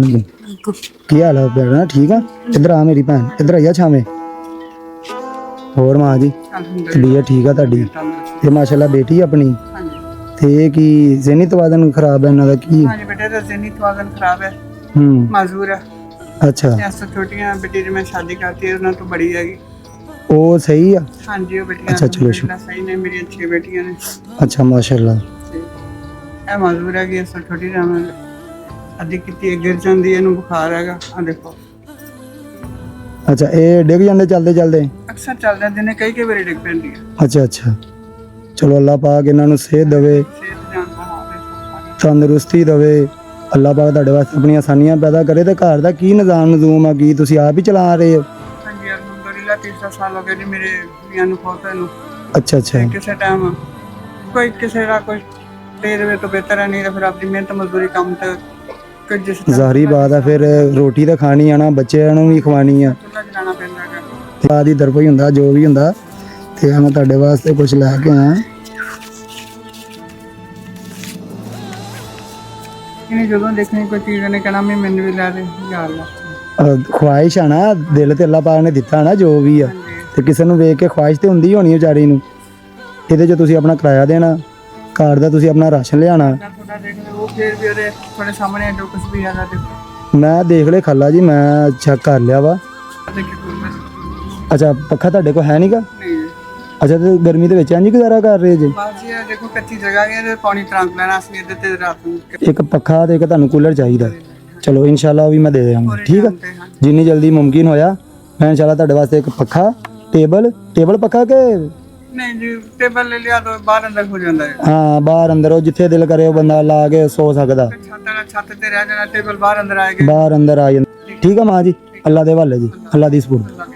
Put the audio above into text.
जी की हाल है भैन ठीक है इधर आ मेरी भैन इधर आई छावे होर मां जी तबीयत ठीक है ਤੁਹਾਡੀ ਤੇ ਮਾਸ਼ਾਅੱਲਾ ਬੇਟੀ ਆਪਣੀ ਤੇ ਇਹ ਕੀ ਜ਼ਹਿਨੀ ਤਵਾਜ਼ਨ ਖਰਾਬ ਹੈ ਇਹਨਾਂ ਦਾ ਕੀ ਹਾਂਜੀ ਬੇਟੇ ਦਾ ਜ਼ਹਿਨੀ ਤਵਾਜ਼ਨ ਖਰਾਬ ਹੈ ਮਾਜ਼ੂਰ ਹੈ अच्छा ਇਸ ਤੋਂ ਛੋਟੀਆਂ ਬੇਟੀ ਦੀ ਮੈਂ ਸ਼ਾਦੀ ਕਰਤੀ ਹੈ ਉਹਨਾਂ ਤੋਂ ਬੜੀ ਹੈਗੀ ਉਹ ਸਹੀ ਆ ਹਾਂਜੀ ਉਹ ਬੇਟੀਆਂ ਅੱਛਾ ਚਲੋ ਸਹੀ ਨੇ ਮੇਰੀਆਂ 6 ਬੇਟੀਆਂ ਨੇ ਅੱਛਾ ਮਾਸ਼ਾਅੱਲਾ ਇਹ ਮਾਜ਼ੂਰ ਹੈ ਕਿ ਇਸ ਤੋਂ ਛੋਟੀ ਦਾ ਮੈਂ ਸ਼ਾਦੀ ਕੀਤੀ ਗਿਰ ਜਾਂਦੀ ਇਹਨੂੰ ਬੁਖਾਰ ਹੈਗਾ ਆ ਦੇਖੋ ਅੱਛਾ ਇਹ ਡਿੱਗ ਜਾਂਦੇ ਚੱਲਦੇ ਚੱਲਦੇ ਅਕਸਰ ਚੱਲਦੇ ਦਿਨੇ ਕਈ ਵਾਰੀ ਡਿੱਗ ਪੈਂਦੀ ਹੈ ਅੱਛਾ ਅੱਛਾ ਚਲੋ ਅੱਲਾਹ ਪਾਕ ਇਹਨਾਂ ਨੂੰ ਸਿਹਤ ਦੇਵੇ ਸਿਹਤ ਜਾਨ ਦਾ ਹਾਲ ਤੰਦਰੁਸਤੀ ਦੇਵੇ ਅੱਲਾਹ ਪਾਕ ਤੁਹਾਡੇ ਵਾਸਤੇ ਆਪਣੀਆਂ ਆਸਾਨੀਆਂ ਪੈਦਾ ਕਰੇ ਤੇ ਘਰ ਦਾ ਕੀ ਨਜ਼ੂਮ ਆ ਕੀ ਤੁਸੀਂ ਆਪ ਹੀ ਚਲਾ ਰਹੇ ਹੋ ਹਾਂਜੀ ਅਲਹਮਦੁਲਿਲਾ 3 ਸਾਲ ਹੋ ਗਏ ਜੀ ਮੇਰੇ ਮੀਆਂ ਨੂੰ ਫੌਤ ਹੋਏ ਨੂੰ ਅੱਛਾ ਅੱਛਾ ਕਿਸੇ ਟਾਈਮ ਕੋਈ ਕਿਸੇ ਦਾ ਕੋਈ ਤੇਰੇ ਤੋਂ ਬਿਹਤਰ ਹੈ ਨਹੀਂ ਤਾਂ ਫਿਰ ਆਪਣੀ ਮਿਹਨਤ ਮਜ਼ਦੂਰੀ ਕੰਮ ਤੇ ਜ਼ਾਹਰੀ ਬਾਤ ਹੈ ਫਿਰ ਰੋਟੀ ਤਾਂ ਖਾਣੀ ਆ ਨਾ ਬੱਚਿਆਂ ਨੂੰ ਵੀ ਖਵਾਣੀ ਆ ਜਲਾਣਾ ਪੈਂਦਾ ਹੈ ਬਾਦ ਹੀ ਦਰਪਈ ਹੁੰਦਾ ਜੋ ਵੀ ਹੁੰਦਾ ਤੇ ਮੈਂ ਤੁਹਾਡੇ ਵਾਸਤੇ ਕੁਝ ਲੈ ਕੇ ਆਇਆ ਇਹਨੇ ਜਦੋਂ ਦੇਖਣੀ ਕੋਈ ਚੀਜ਼ ਨੇ ਕਹਿਣਾ ਮੈਨੂੰ ਵੀ ਲੈ ਦੇ ਯਾਰ ਅੱਲਾਹ ਖੁਆਇਸ਼ ਆ ਨਾ ਦਿਲ ਤੇ ਅੱਲਾਹ ਪਾਕ ਨੇ ਦਿੱਤਾ ਨਾ ਜੋ ਵੀ ਆ ਤੇ ਕਿਸੇ ਨੂੰ ਵੇਖ ਕੇ ਖੁਆਇਸ਼ ਤੇ ਹੁੰਦੀ ਹੋਣੀ ਵਿਚਾਰੀ ਨੂੰ ਇਹਦੇ 'ਚ ਤੁਸੀਂ ਆਪਣਾ ਕਿਰਾਇਆ ਦੇਣਾ ਘਰ ਦਾ ਤੁਸੀਂ ਆਪਣਾ ਰਾਸ਼ਨ ਲਿਆਣਾ ਥੋੜਾ ਦੇਖ ਲਓ ਉਹ ਫੇਰ ਵੀ ਉਹਦੇ ਤੁਹਾਡੇ ਸਾਹਮਣੇ ਜੋ ਕੁਝ ਵੀ ਹੈਗਾ ਦੇਖੋ ਮੈਂ ਦੇਖ ਲਿਆ ਖਾਲਾ ਜੀ ਮੈਂ ਚੈੱਕ ਕਰ ਲਿਆ ਵਾ ਅੱਛਾ ਪੱਖਾ ਤੁਹਾਡੇ ਕੋਲ ਹੈ ਨਹੀਂਗਾ ਨਹੀਂ ਅੱਛਾ ਤੇ ਗਰਮੀ ਦੇ ਵਿੱਚ ਇੰਜ ਗੁਜ਼ਾਰਾ ਕਰ ਰਹੇ ਜੀ ਬਾਜੀ ਇਹ ਦੇਖੋ ਕੱਚੀ ਜਗ੍ਹਾ ਹੈ ਤੇ ਪਾਣੀ ਟਰੰਕ ਲੈਣਾ ਅਸੀਂ ਇਹਦੇ ਤੇ ਰਾਤ ਨੂੰ ਇੱਕ ਪੱਖਾ ਤੇ ਇੱਕ ਤੁਹਾਨੂੰ ਕੂਲਰ ਚਾਹੀਦਾ ਚਲੋ ਇਨਸ਼ਾਅੱਲਾ ਉਹ ਵੀ ਮੈਂ ਦੇ ਦੇਵਾਂਗਾ ਠੀਕ ਆ ਜਿੰਨੀ ਜਲਦੀ ਮੁਮਕਿਨ ਹੋਇਆ ਮੈਂ ਇਨਸ਼ਾਅੱਲਾ ਤੁਹਾਡੇ ਵਾਸਤੇ ਇੱਕ ਪੱਖਾ ਟੇਬਲ ਪੱਖਾ ਕੇ ਨਹੀਂ ਜੀ ਟੇਬਲ ਲੈ ਲਿਆ ਤਾਂ ਬਾਹਰ ਅੰਦਰ ਹੋ ਜਾਂਦਾ ਹੈ ਹਾਂ ਬਾਹਰ ਅੰਦਰ ਉਹ ਜਿੱਥੇ ਦਿਲ ਕਰੇ ਉਹ ਬੰਦਾ ਲਾ ਕੇ ਸੋ ਸਕਦਾ ਛੱਤ ਤੇ ਰਹਿ ਜਾਣਾ ਟੇਬਲ ਬਾਹਰ ਅੰਦਰ ਆਏਗਾ ਬਾਹਰ ਅੰਦਰ ਆ ਜਾਂਦਾ ਠੀਕ ਆ ਮਾਂ ਜੀ ਅੱਲਾ ਦੇ ਹਵਾਲੇ ਜੀ ਅੱਲਾ ਦੀ ਸਪੁਰਦ